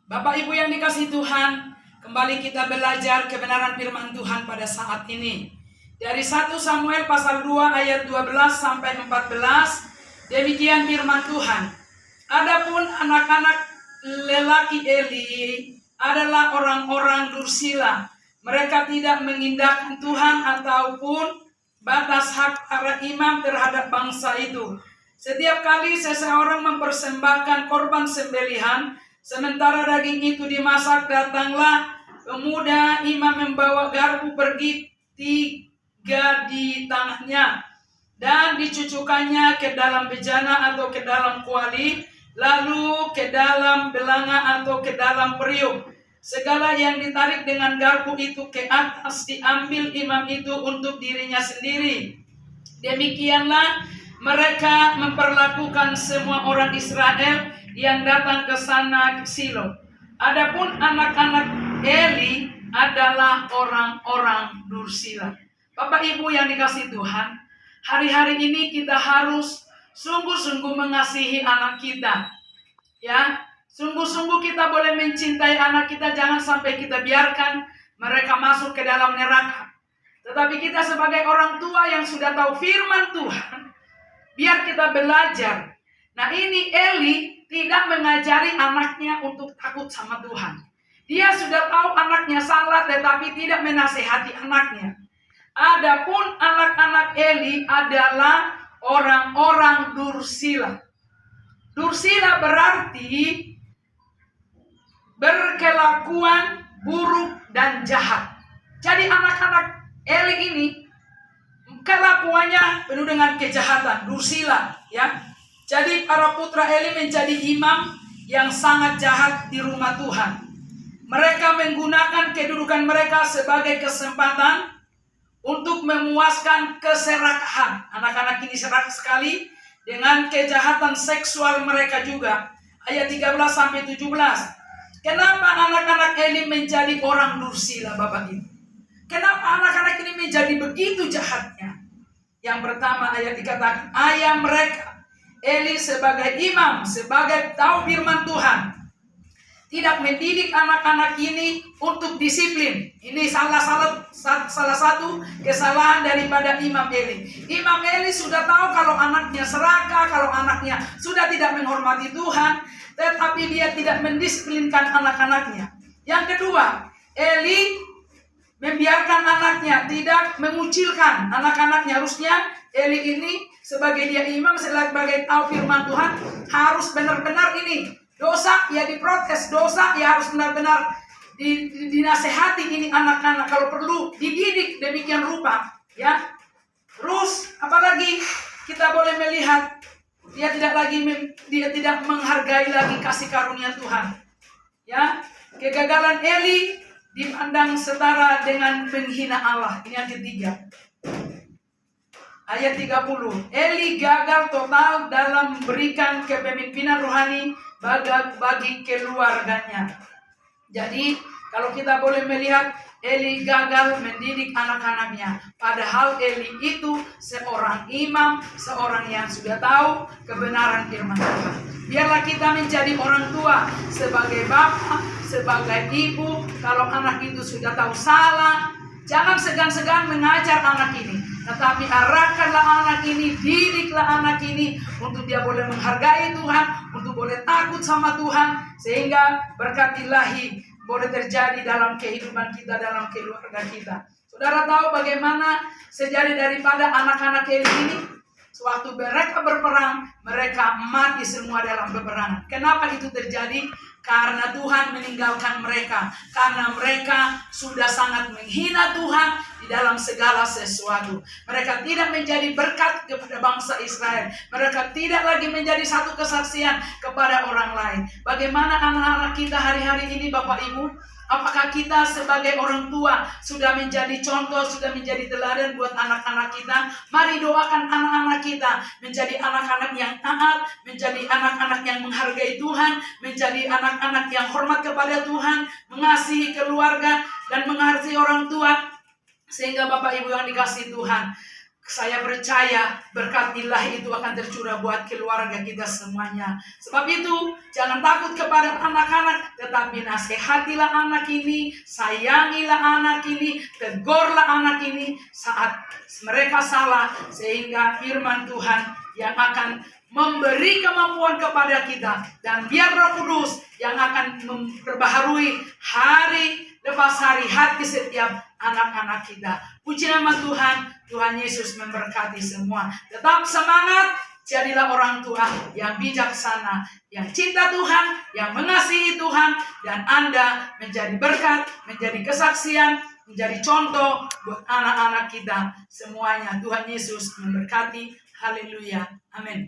Bapak Ibu yang dikasihi Tuhan, kembali kita belajar kebenaran firman Tuhan pada saat ini. Dari 1 Samuel pasal 2 ayat 12 sampai 14, demikian firman Tuhan. Adapun anak-anak lelaki Eli adalah orang-orang dursila. Mereka tidak mengindahkan Tuhan ataupun batas hak para imam terhadap bangsa itu. Setiap kali seseorang mempersembahkan korban sembelihan, sementara daging itu dimasak, datanglah pemuda imam membawa garpu pergi 3 di tangannya dan dicucukkannya ke dalam bejana atau ke dalam kuali, lalu ke dalam belanga atau ke dalam periuk. Segala yang ditarik dengan garpu itu ke atas diambil imam itu untuk dirinya sendiri. Demikianlah mereka memperlakukan semua orang Israel yang datang ke sana Silo. Adapun anak-anak Eli adalah orang-orang dursila. Bapak Ibu yang dikasihi Tuhan, hari-hari ini kita harus sungguh-sungguh mengasihi anak kita. Ya, sungguh-sungguh kita boleh mencintai anak kita, jangan sampai kita biarkan mereka masuk ke dalam neraka. Tetapi kita sebagai orang tua yang sudah tahu firman Tuhan, biar kita belajar. Nah, ini Eli tidak mengajari anaknya untuk takut sama Tuhan. Dia sudah tahu anaknya salah, tetapi tidak menasehati anaknya. Adapun anak-anak Eli adalah orang-orang dursila. Dursila berarti berkelakuan buruk dan jahat. Jadi anak-anak Eli ini kelakuannya penuh dengan kejahatan, dursila, ya. Jadi para putra Eli menjadi imam yang sangat jahat di rumah Tuhan. Mereka menggunakan kedudukan mereka sebagai kesempatan untuk memuaskan keserakahan. Anak-anak ini serakah sekali dengan kejahatan seksual mereka juga. Ayat 13 sampai 17. Kenapa anak-anak Eli menjadi orang dursila, Bapak Ibu? Kenapa anak-anak ini menjadi begitu jahatnya? Yang pertama ayat dikatakan, ayah mereka Eli sebagai imam, sebagai tahu firman Tuhan, tidak mendidik anak-anak ini untuk disiplin. Ini salah satu kesalahan daripada imam Eli. Imam Eli sudah tahu kalau anaknya serakah, kalau anaknya sudah tidak menghormati Tuhan, tetapi dia tidak mendisiplinkan anak-anaknya. Yang kedua, Eli membiarkan anaknya, tidak mengucilkan anak-anaknya. Harusnya Eli ini sebagai dia imam, sebagai tahu firman Tuhan, harus benar-benar ini dosa ya diprotes, dosa ya harus benar-benar dinasehati ini anak-anak, kalau perlu dididik demikian rupa, ya. Terus apalagi kita boleh melihat dia tidak menghargai lagi kasih karunia Tuhan, ya. Kegagalan Eli dipandang setara dengan menghina Allah. Ini yang ketiga. Ayat 30. Eli gagal total dalam memberikan kepemimpinan rohani bagi keluarganya. Jadi kalau kita boleh melihat, Eli gagal mendidik anak-anaknya. Padahal Eli itu seorang imam, seorang yang sudah tahu kebenaran firman Tuhan. Biarlah kita menjadi orang tua, sebagai bapak, sebagai ibu. Kalau anak itu sudah tahu salah, jangan segan-segan mengajar anak ini, tetapi arahkanlah anak ini, didiklah anak ini untuk dia boleh menghargai Tuhan, untuk boleh takut sama Tuhan, sehingga berkat ilahi boleh terjadi dalam kehidupan kita, dalam keluarga kita. Saudara tahu bagaimana sejarah daripada anak-anak Eli ini? Sewaktu mereka berperang, mereka mati semua dalam peperangan. Kenapa itu terjadi? Karena Tuhan meninggalkan mereka. Karena mereka sudah sangat menghina Tuhan di dalam segala sesuatu. Mereka tidak menjadi berkat kepada bangsa Israel. Mereka tidak lagi menjadi satu kesaksian kepada orang lain. Bagaimana anak-anak kita hari-hari ini, Bapak Ibu? Apakah kita sebagai orang tua sudah menjadi contoh, sudah menjadi teladan buat anak-anak kita? Mari doakan anak-anak kita menjadi anak-anak yang taat, menjadi anak-anak yang menghargai Tuhan, menjadi anak-anak yang hormat kepada Tuhan, mengasihi keluarga dan mengasihi orang tua. Sehingga Bapak Ibu yang dikasihi Tuhan, Saya percaya berkat ilahi itu akan tercurah buat keluarga kita semuanya. Sebab itu jangan takut kepada anak-anak, tetapi nasihatilah anak ini, sayangilah anak ini, tegurlah anak ini saat mereka salah, sehingga firman Tuhan yang akan memberi kemampuan kepada kita, dan biar Roh Kudus yang akan memperbaharui hari lepas hari hati setiap anak-anak kita. Puji nama Tuhan. Tuhan Yesus memberkati semua. Tetap semangat. Jadilah orang tua yang bijaksana, yang cinta Tuhan, yang mengasihi Tuhan, dan Anda menjadi berkat, menjadi kesaksian, menjadi contoh buat anak-anak kita semuanya. Tuhan Yesus memberkati. Haleluya. Amin.